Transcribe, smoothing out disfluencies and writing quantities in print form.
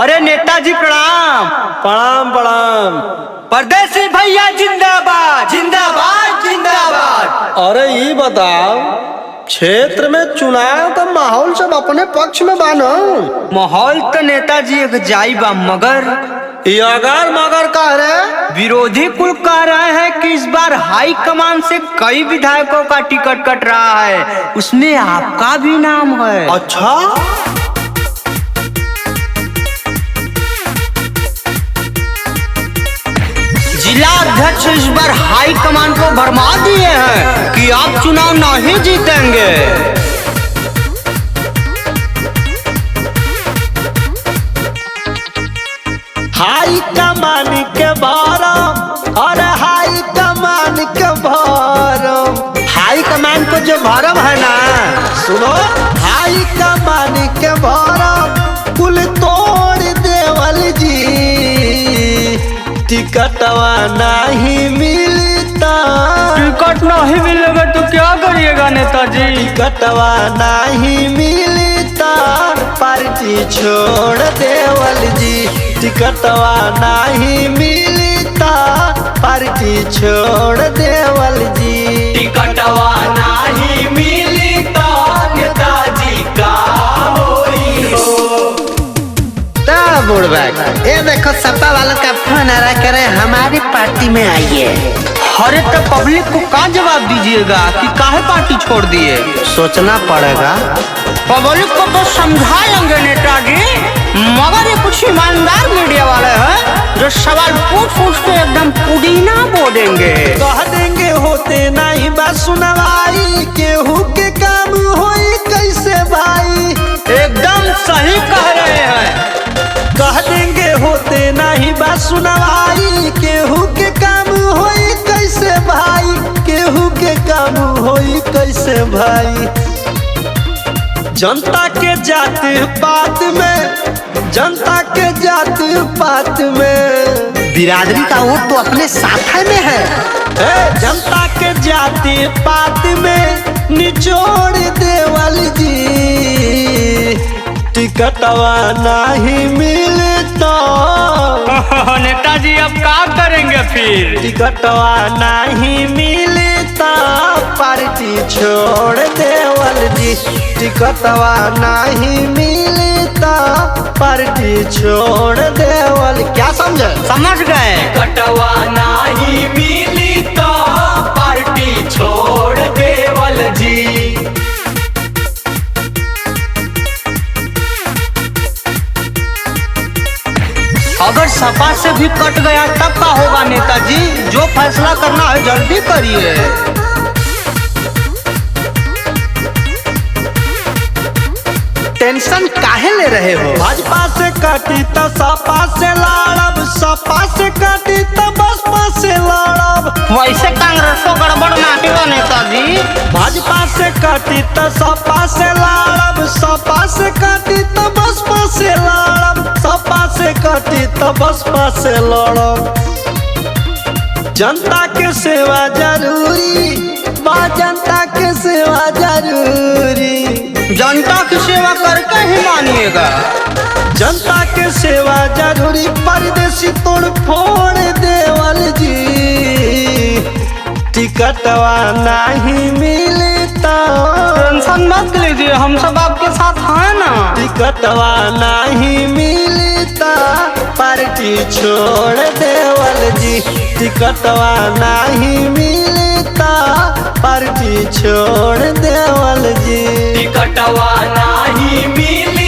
अरे नेताजी प्रणाम। प्रणाम प्रणाम। परदेसी भैया जिंदाबाद जिंदाबाद जिंदाबाद। अरे ये बताओ, क्षेत्र में चुनाव का माहौल सब अपने पक्ष में बानो। माहौल तो नेताजी एक जाई बा, मगर अगर मगर कह रहे विरोधी कुल कह रहे हैं कि इस बार हाई कमान से कई विधायकों का टिकट कट रहा है, उसमें आपका भी नाम है। अच्छा, जिला अध्यक्ष इस बार हाई कमान को भरमा दिए हैं कि आप चुनाव नहीं जीतेंगे। हाई कमान के भरम, अरे हाई कमान के भरम। हाई कमान को जो भरम है ना, सुनो, हाई कमान के भरम कुल तोड़ देवल जी। टिकटवा नहीं मिलता, टिकट नहीं मिलेगा तो क्या करिएगा नेताजी? टिकटवा नहीं मिलता, पार्टी छोड़ देवल जी। टिकटवा नहीं मिलता, पार्टी छोड़ देवल जी। टिकटवा नहीं मिलता, नेताजी का होई हो। ये देखो सपा वालों का फोन आ रहा, करे हमारी पार्टी में आइए। अरे तो पब्लिक को क्या जवाब दीजिएगा कि काहे पार्टी छोड़ दिए? सोचना पड़ेगा। पब्लिक को तो समझाएंगे नेताजी, मगर ये कुछ ईमानदार मीडिया वाले हैं जो सवाल पूछ पूछ के एकदम पुदीना बो देंगे। कह देंगे होते नहीं बस सुनवाई, केहू के काम होई कैसे भाई। एकदम सही कह रहे हैं। कह देंगे होते नहीं बस सुनवाई, केहू के काम होई कैसे भाई। केहू के काम होई कैसे भाई। जनता के जात पात में, जनता के जात पात में बिरादरी का वोट तो अपने साथ में है। जनता के जाति पात में निचोड़ देवल जी। टिकटवा नहीं मिलता, नेताजी अब क्या करेंगे फिर? टिकटवा नहीं मिलता, पार्टी छोड़ देवल जी। टिकटवा नहीं मिलता, पार्टी छोड़ देवल। क्या समझे? समझ गए। टिकटवा नहीं मिलता, पार्टी छोड़ देवल जी। अगर सपा से भी कट गया तब क्या होगा नेताजी? जो फैसला करना है जल्दी करिए। टेंशन काहे ले रहे हो? भाजपा से कटी तो सपा से लड़ब, सपा से कटी तो बसपा से लड़ब। वैसे कांग्रेस को गड़बड़ नहीं हो नेताजी। भाजपा से कटी तो सपा से लड़ब, सपा से कटी तो बसपा से लड़ब। सपा से कटी तो बसपा से लड़ब। जनता के सेवा जरूरी बा, जनता के सेवा जरूरी। जनता की सेवा करके ही मानिएगा। जनता के सेवा जरूरी, परदेसी तोड़ फोड़ देवल जी। टिकटवा नहीं मिलता, टेंशन मत लीजिए, हम सब आपके साथ हैं ना। टिकटवा नहीं मिलता, पार्टी छोड़ देवल जी। टिकटवा नहीं मिलता, पार्टी छोड़ देवल जी। टिकटवा नहीं मिल